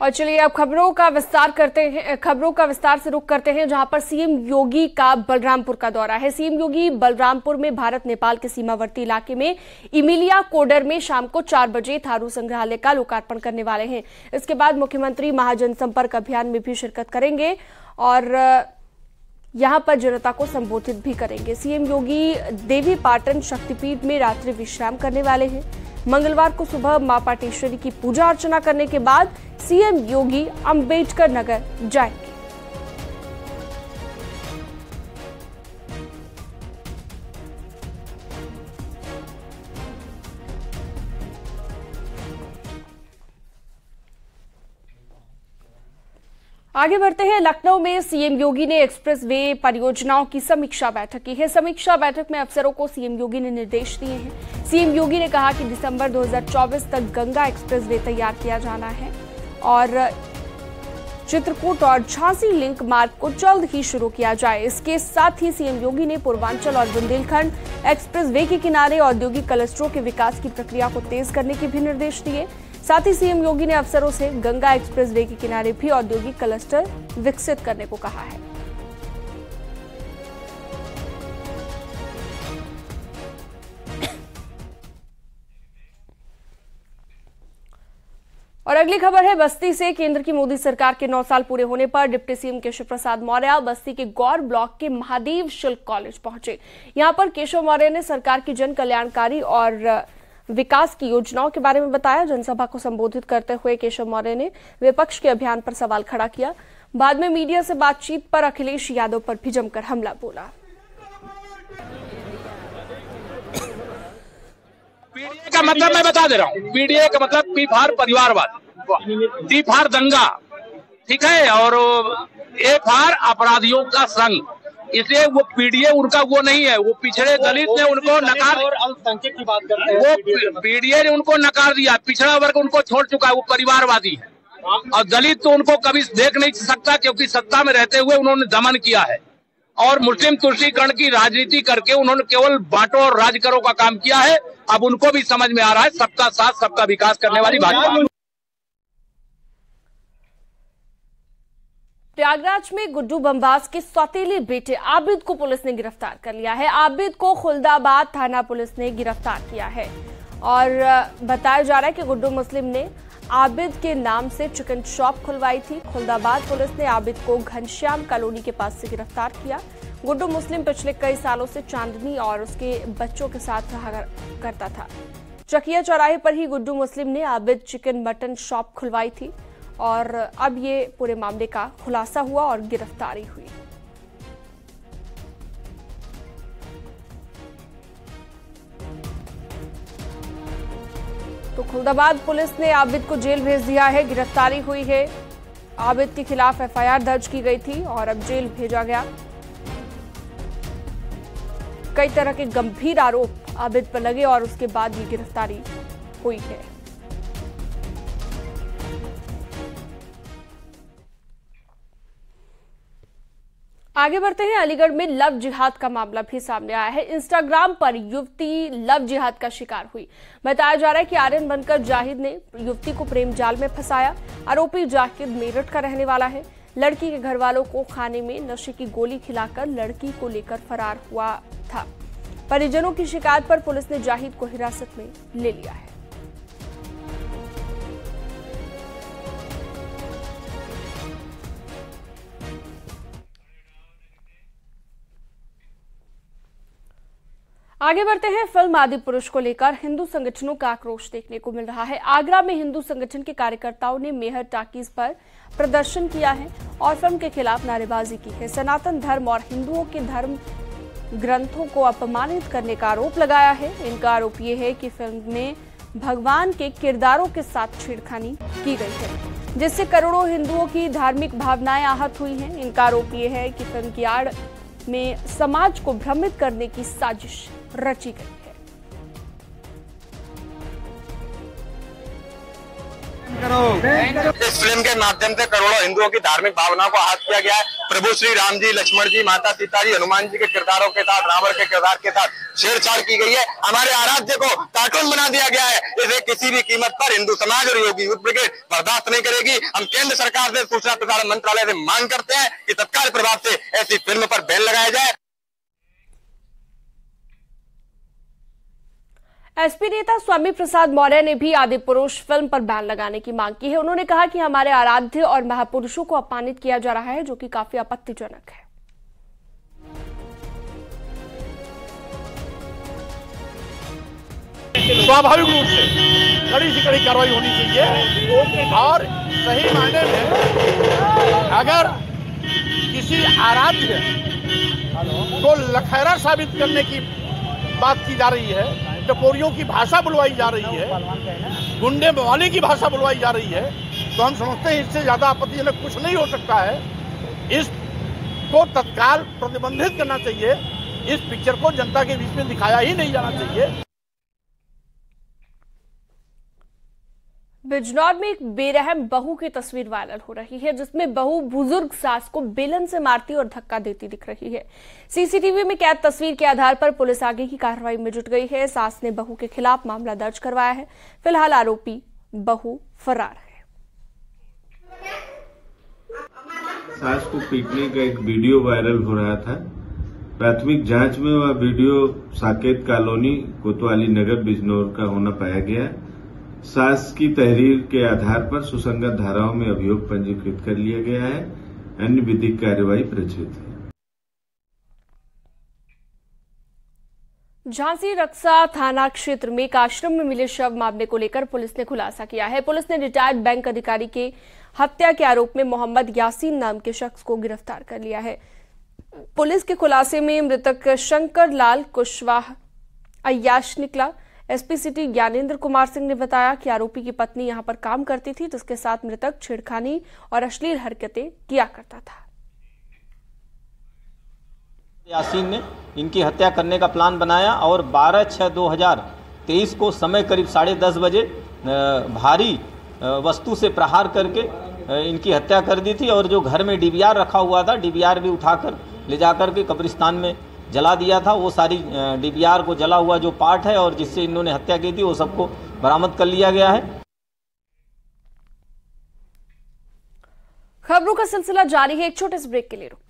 और चलिए अब खबरों का विस्तार से रुख करते हैं, जहां पर सीएम योगी का बलरामपुर का दौरा है। सीएम योगी बलरामपुर में भारत नेपाल के सीमावर्ती इलाके में इमिलिया कोडर में शाम को 4 बजे थारू संग्रहालय का लोकार्पण करने वाले हैं। इसके बाद मुख्यमंत्री महाजनसंपर्क अभियान में भी शिरकत करेंगे और यहां पर जनता को संबोधित भी करेंगे। सीएम योगी देवी पाटन शक्तिपीठ में रात्रि विश्राम करने वाले हैं। मंगलवार को सुबह मां पाटेश्वरी की पूजा अर्चना करने के बाद सीएम योगी अंबेडकर नगर जाएंगे। आगे बढ़ते हैं। लखनऊ में सीएम योगी ने एक्सप्रेस वे परियोजनाओं की समीक्षा बैठक की है। समीक्षा बैठक में अफसरों को सीएम योगी ने निर्देश दिए हैं। सीएम योगी ने कहा कि दिसंबर 2024 तक गंगा एक्सप्रेस वे तैयार किया जाना है और चित्रकूट और झांसी लिंक मार्ग को जल्द ही शुरू किया जाए। इसके साथ ही सीएम योगी ने पूर्वांचल और बुंदेलखंड एक्सप्रेस वे के किनारे औद्योगिक क्लस्टरों के विकास की प्रक्रिया को तेज करने के भी निर्देश दिए। साथ ही सीएम योगी ने अफसरों से गंगा एक्सप्रेस वे के किनारे भी औद्योगिक क्लस्टर विकसित करने को कहा है। और अगली खबर है बस्ती से। केंद्र की मोदी सरकार के 9 साल पूरे होने पर डिप्टी सीएम केशव प्रसाद मौर्य बस्ती के गौर ब्लॉक के महादेव शुल्क कॉलेज पहुंचे। यहां पर केशव मौर्य ने सरकार की जन कल्याणकारी और विकास की योजनाओं के बारे में बताया। जनसभा को संबोधित करते हुए केशव मौर्य ने विपक्ष के अभियान पर सवाल खड़ा किया। बाद में मीडिया से बातचीत पर अखिलेश यादव पर भी जमकर हमला बोला। पीडीए का मतलब मैं बता दे रहा हूँ। पीडीए का मतलब पी फॉर परिवारवाद, डी फॉर दंगा, ठीक है, और ए फॉर अपराधियों का संघ। इसलिए वो पीडीए उनका वो नहीं है। वो पिछड़े दलित ने उनको नकार और अल्पसंख्यक की बात करते हैं। वो पीडीए ने उनको नकार दिया, पिछड़ा वर्ग उनको छोड़ चुका है, वो परिवारवादी है। और दलित तो उनको कभी देख नहीं सकता, क्योंकि सत्ता में रहते हुए उन्होंने दमन किया है और मुस्लिम तुष्टीकरण की राजनीति करके उन्होंने केवल बांटो और राज करो का काम किया है। अब उनको भी समझ में आ रहा है सबका साथ सबका विकास करने वाली भाजपा। प्रयागराज में गुड्डू बमबाज के सौतेले बेटे आबिद को पुलिस ने गिरफ्तार कर लिया है। आबिद को खुलदाबाद थाना पुलिस ने गिरफ्तार किया है और बताया जा रहा है कि गुड्डू मुस्लिम ने आबिद के नाम से चिकन शॉप खुलवाई थी। खुलदाबाद पुलिस ने आबिद को घनश्याम कॉलोनी के पास से गिरफ्तार किया। गुड्डू मुस्लिम पिछले कई सालों से चांदनी और उसके बच्चों के साथ रहा करता था। चकिया चौराहे पर ही गुड्डू मुस्लिम ने आबिद चिकन मटन शॉप खुलवाई थी और अब ये पूरे मामले का खुलासा हुआ और गिरफ्तारी हुई। तो खुलदाबाद पुलिस ने आबिद को जेल भेज दिया है। गिरफ्तारी हुई है। आबिद के खिलाफ एफआईआर दर्ज की गई थी और अब जेल भेजा गया। कई तरह के गंभीर आरोप आबिद पर लगे और उसके बाद ये गिरफ्तारी हुई है। आगे बढ़ते हैं। अलीगढ़ में लव जिहाद का मामला भी सामने आया है। इंस्टाग्राम पर युवती लव जिहाद का शिकार हुई। बताया जा रहा है कि आर्यन बनकर जाहिद ने युवती को प्रेम जाल में फंसाया। आरोपी जाहिद मेरठ का रहने वाला है। लड़की के घर वालों को खाने में नशे की गोली खिलाकर लड़की को लेकर फरार हुआ था। परिजनों की शिकायत पर पुलिस ने जाहिद को हिरासत में ले लिया है। आगे बढ़ते हैं। फिल्म आदि पुरुष को लेकर हिंदू संगठनों का आक्रोश देखने को मिल रहा है। आगरा में हिंदू संगठन के कार्यकर्ताओं ने मेहर टाकीज पर प्रदर्शन किया है और फिल्म के खिलाफ नारेबाजी की है। सनातन धर्म और हिंदुओं के धर्म ग्रंथों को अपमानित करने का आरोप लगाया है। इनका आरोप यह है कि फिल्म में भगवान के किरदारों के साथ छेड़खानी की गई है, जिससे करोड़ों हिंदुओं की धार्मिक भावनाएं आहत हुई हैं। इनका आरोप यह है कि फिल्म की आड़ में समाज को भ्रमित करने की साजिश रची गई है। इस फिल्म के माध्यम से करोड़ों हिंदुओं की धार्मिक भावनाओं को आहत किया गया है। प्रभु श्री राम जी, लक्ष्मण जी, माता सीता जी, हनुमान जी के किरदारों के साथ, रावण के किरदार के साथ छेड़छाड़ की गई है। हमारे आराध्य को कार्टून बना दिया गया है। इसे किसी भी कीमत पर हिंदू समाज और योगी यूथ ब्रिगेड बर्दाश्त नहीं करेगी। हम केंद्र सरकार से, सूचना प्रसारण मंत्रालय से मांग करते हैं कि तत्काल प्रभाव से ऐसी फिल्म पर बैन लगाया जाए। एसपी नेता स्वामी प्रसाद मौर्य ने भी आदिपुरुष फिल्म पर बैन लगाने की मांग की है। उन्होंने कहा कि हमारे आराध्य और महापुरुषों को अपमानित किया जा रहा है, जो कि काफी आपत्तिजनक है। स्वाभाविक रूप से कड़ी से कड़ी कार्रवाई होनी चाहिए और सही मायने में अगर किसी आराध्य को लखैरा साबित करने की बात की जा रही है, टपोरियों की भाषा बुलवाई जा रही है, गुंडे मवाली की भाषा बुलवाई जा रही है, तो हम समझते हैं इससे ज्यादा आपत्तिजनक कुछ नहीं हो सकता है। इसको तत्काल प्रतिबंधित करना चाहिए। इस पिक्चर को जनता के बीच में दिखाया ही नहीं जाना चाहिए। बिजनौर में एक बेरहम बहू की तस्वीर वायरल हो रही है, जिसमें बहू बुजुर्ग सास को बेलन से मारती और धक्का देती दिख रही है। सीसीटीवी में कैद तस्वीर के आधार पर पुलिस आगे की कार्रवाई में जुट गई है। सास ने बहू के खिलाफ मामला दर्ज करवाया है। फिलहाल आरोपी बहू फरार है। सास को पीटने का एक वीडियो वायरल हो रहा था। प्राथमिक जांच में वह वीडियो साकेत कॉलोनी कोतवाली नगर बिजनौर का होना पाया गया। सास की तहरीर के आधार पर सुसंगत धाराओं में अभियोग पंजीकृत कर लिया गया है। अन्य विधिक कार्यवाही प्रचलित है। झांसी रक्सा थाना क्षेत्र में एक आश्रम में मिले शव मामले को लेकर पुलिस ने खुलासा किया है। पुलिस ने रिटायर्ड बैंक अधिकारी के हत्या के आरोप में मोहम्मद यासीन नाम के शख्स को गिरफ्तार कर लिया है। पुलिस के खुलासे में मृतक शंकर लाल कुशवाहा अय्याश निकला। एसपी सिटी ज्ञानेंद्र कुमार सिंह ने बताया कि आरोपी की पत्नी यहां पर काम करती थी, जिसके साथ मृतक छेड़खानी और अश्लील हरकतें किया करता था। यासीन ने इनकी हत्या करने का प्लान बनाया और 12/6/2023 को समय करीब 10:30 बजे भारी वस्तु से प्रहार करके इनकी हत्या कर दी थी। और जो घर में डीवीआर रखा हुआ था, डीवीआर भी उठाकर ले जाकर के कब्रिस्तान में जला दिया था। वो सारी डीवीआर को जला हुआ जो पार्ट है और जिससे इन्होंने हत्या की थी, वो सबको बरामद कर लिया गया है। खबरों का सिलसिला जारी है। एक छोटे से ब्रेक के लिए रुकते हैं।